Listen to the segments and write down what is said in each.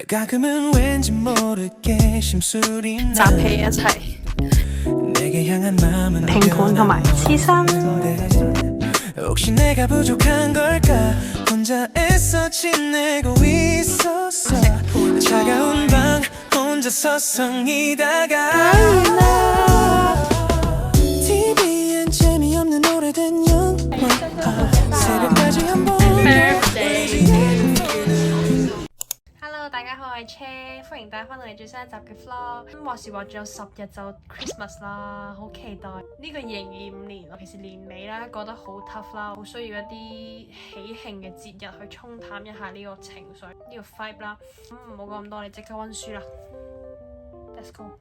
가끔은 왠지 모르게 심술이 나 集氣一齊 내게 향한 마음은 拼盤同埋黐身 혹시 내가 부족한 걸까 혼자 애써 지내고 있었어 차가운 방 혼자 서성이다가 TV엔 재미없는 오래된 영화 새벽까지 한번 Hello， 大家好，我係車，歡迎大家翻到嚟最新一集嘅 vlog。咁話時話仲有10日就 Christmas 啦，好期待呢個2025年，尤其是年尾啦，覺得好 tough 啦，好需要一啲喜慶嘅節日去沖淡一下呢個情緒，呢個 vibe 啦。咁唔好講咁多，你即刻溫書啦。Let's go。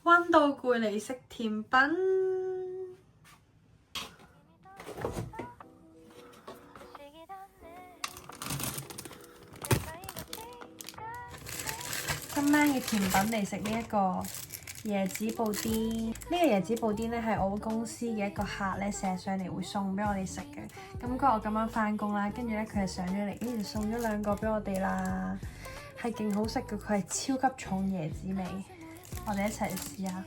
溫到攰嚟食甜品。今晚嘅甜品嚟食呢一個椰子布甸。呢個椰子布甸咧係我公司嘅一個客咧成日上嚟會送俾我哋食嘅。咁嗰日我咁啱翻工啦，跟住咧佢係上咗嚟，跟住送咗2個俾我哋啦，係勁好食嘅，佢係超級重椰子味。我哋一齊試下。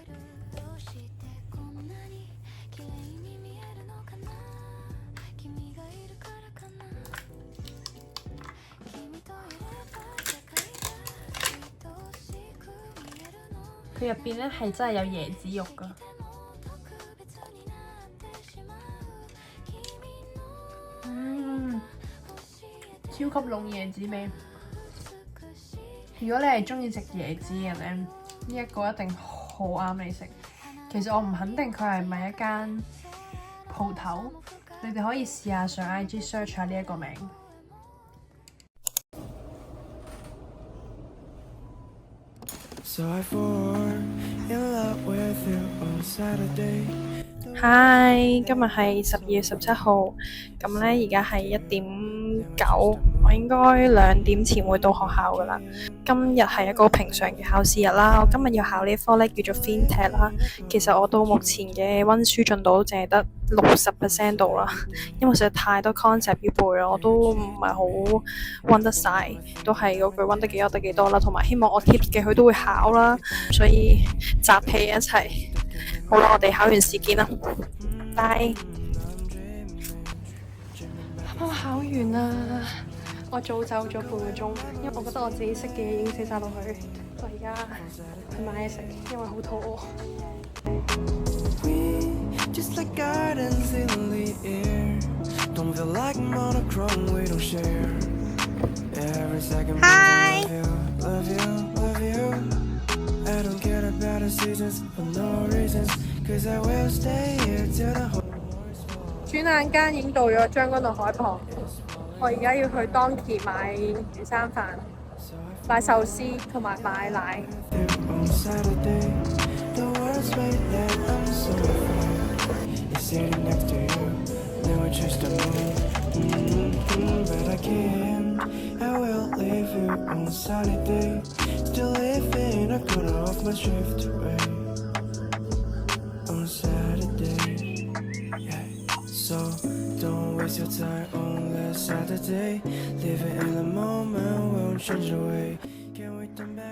佢入邊咧係真係有椰子肉㗎，超級濃椰子味。如果你係中意食椰子嘅人咧，呢一個一定好啱你食。其實我唔肯定佢係咪一間鋪頭，你哋可以試下上 IG search 下呢一個名。Hi， 今日係12月17號，咁咧而家係1:09，我應該2點前會到學校噶啦。今日係一個平常嘅考試日啦，我今日要考呢科咧叫做 FinTech 啦。其實我到目前嘅溫書進度都淨係得60% 度啦，因為實在太多 concept 要背啦，我都唔係好溫得晒，都係嗰句溫得幾多得幾多啦，同埋希望我 tips 嘅佢都會考啦，所以集氣一齊。好啦，我哋考完試見啦，拜。啱啱考完啦，我早走咗半個鐘，因為我覺得我自己識嘅嘢已經寫晒落去，我而家去買嘢食，因為好肚餓。Hi。轉眼間已經到咗將軍澳海旁，我而家要去當期買魚生飯、買壽司同埋買奶。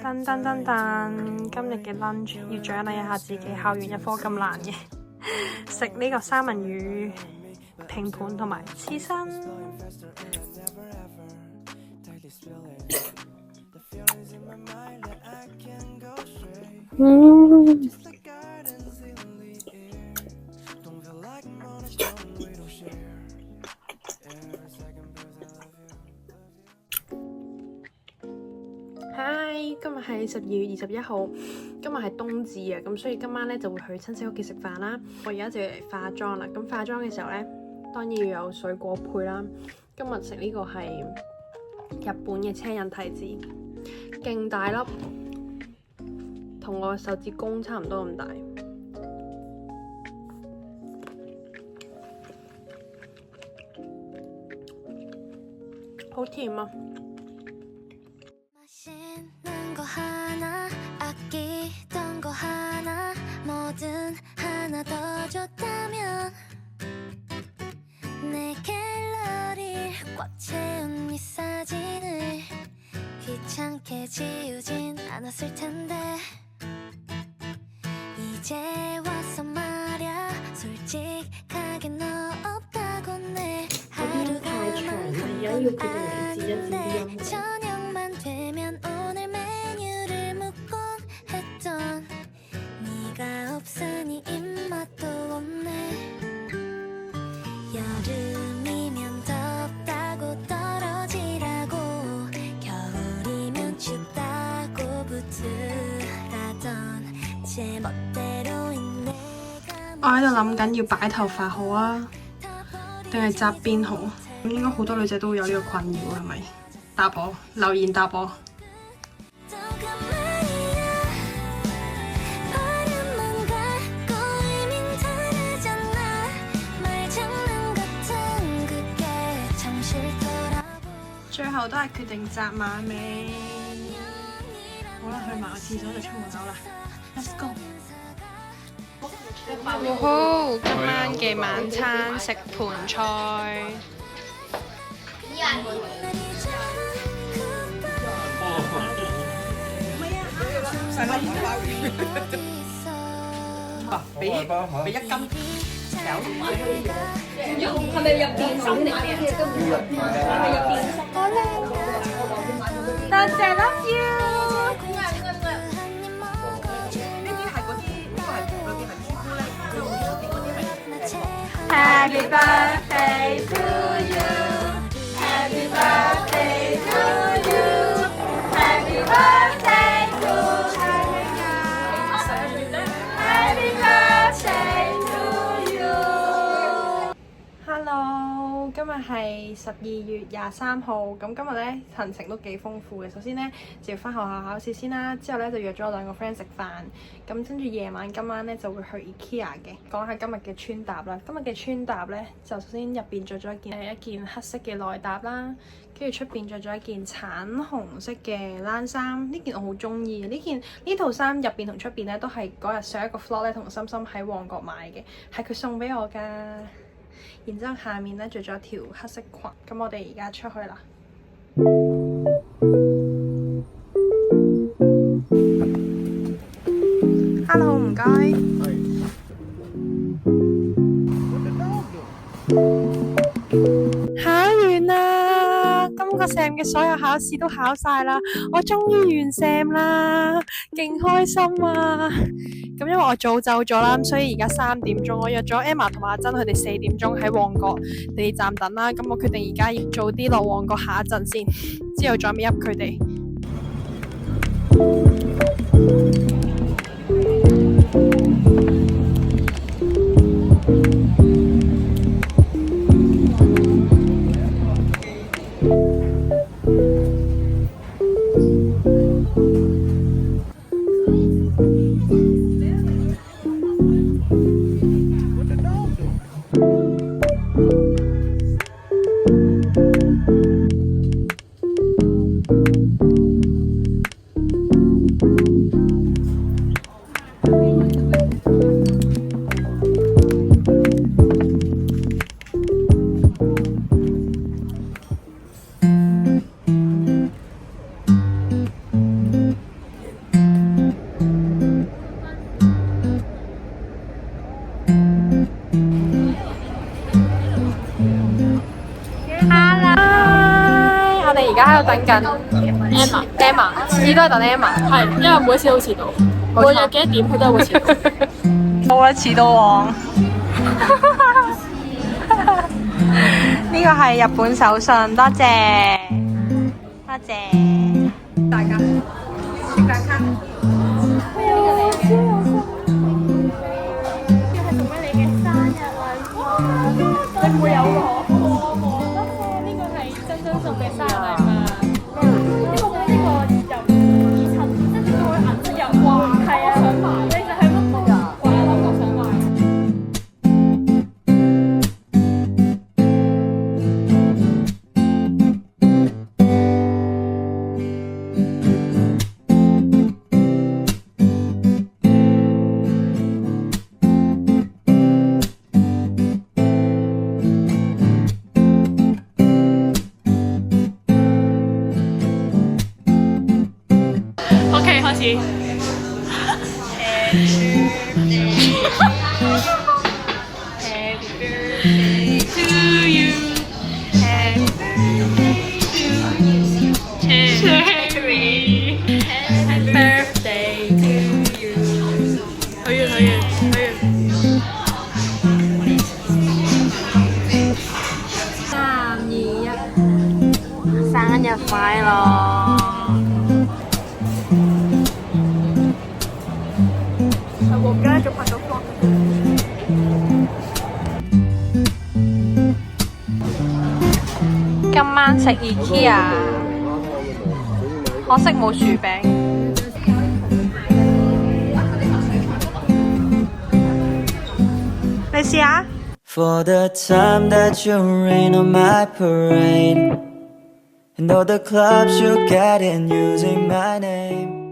噔噔噔噔，今日嘅 lunch 要獎勵一下自己，考完一科咁難嘅，食呢個三文魚拼盤同埋刺身。Hi，今日係12月21號，咁今日係冬至啊，咁所以今晚咧就會去親戚屋企食飯啦。我而家就要嚟化妝啦，咁化妝嘅時候咧，當然要有水果配啦。今日食呢個係日本嘅青仁提子，勁大粒，同我手指公差唔多咁大。好甜啊！要決定嚟自一字啲音。我喺度諗緊要擺頭髮好啊，定係紮辮好？咁應該好多女仔都會有呢個困擾，係咪？答我，留言答我。最後都係決定紮馬尾。好啦，去埋個廁所就出門口啦。Let's go。好，今晚嘅晚餐食盤菜。俾1斤有。係咪入邊手嚟嘅？係咪入邊？好靚啊！多謝 love you。呢啲係嗰啲，呢個係裏邊係朱古力，嗰啲係。Happy birthday to you. Happy birthday to you. Happy birthday to Happy birthday to you. Hello， 今日係12月23號，咁今日咧行程都幾豐富嘅。首先咧就要返學校考試先啦，之後咧就約咗2個 friend 食飯，咁跟住今晚咧就會去 IKEA 嘅。講下今日嘅穿搭啦，今日嘅穿搭咧就首先入邊着咗一件黑色嘅內搭啦，跟住出邊着咗一件橙紅色嘅冷衫，呢件我好中意嘅。呢套衫入邊同出邊咧都係嗰日上一個 vlog 咧同心心喺旺角買嘅，係佢送俾我㗎。然之後下面咧着咗條黑色裙，咁我哋而家出去啦。Hello， 唔該。考完啦，今個 Sam 嘅所有考試都考晒啦，我終於完 Sam 啦，勁開心啊！咁因為我早走咗啦，所以而家3點鐘，我約咗 Emma 同埋阿珍佢哋4點鐘喺旺角地鐵站等啦。咁我決定而家要早啲落旺角下一陣先，之後再 meet up 佢哋。而家喺度等緊 Emma， 次次都係等 Emma， 係因為每一次都遲到，無論幾多點佢都係會遲到。好啦，遲到王。呢個係日本手信，多謝，多謝大家。食飯卡。你唔會有個我呢個係真真送嘅生日禮物。呢個又二層，跟住佢會銀色又哇，係啊，想買，你就係乜都掛一粒個想買。OK，開始。Happy birthday to you. Happy birthday to you. Cherry. Happy birthday to you. 許願，許願，許願。3、2、1，生日快樂！我唔記得咗拍咗 vlog。今晚食 IKEA，可惜冇薯餅。你試下。For the time that you rain on my parade, and all the clubs you get in using my name.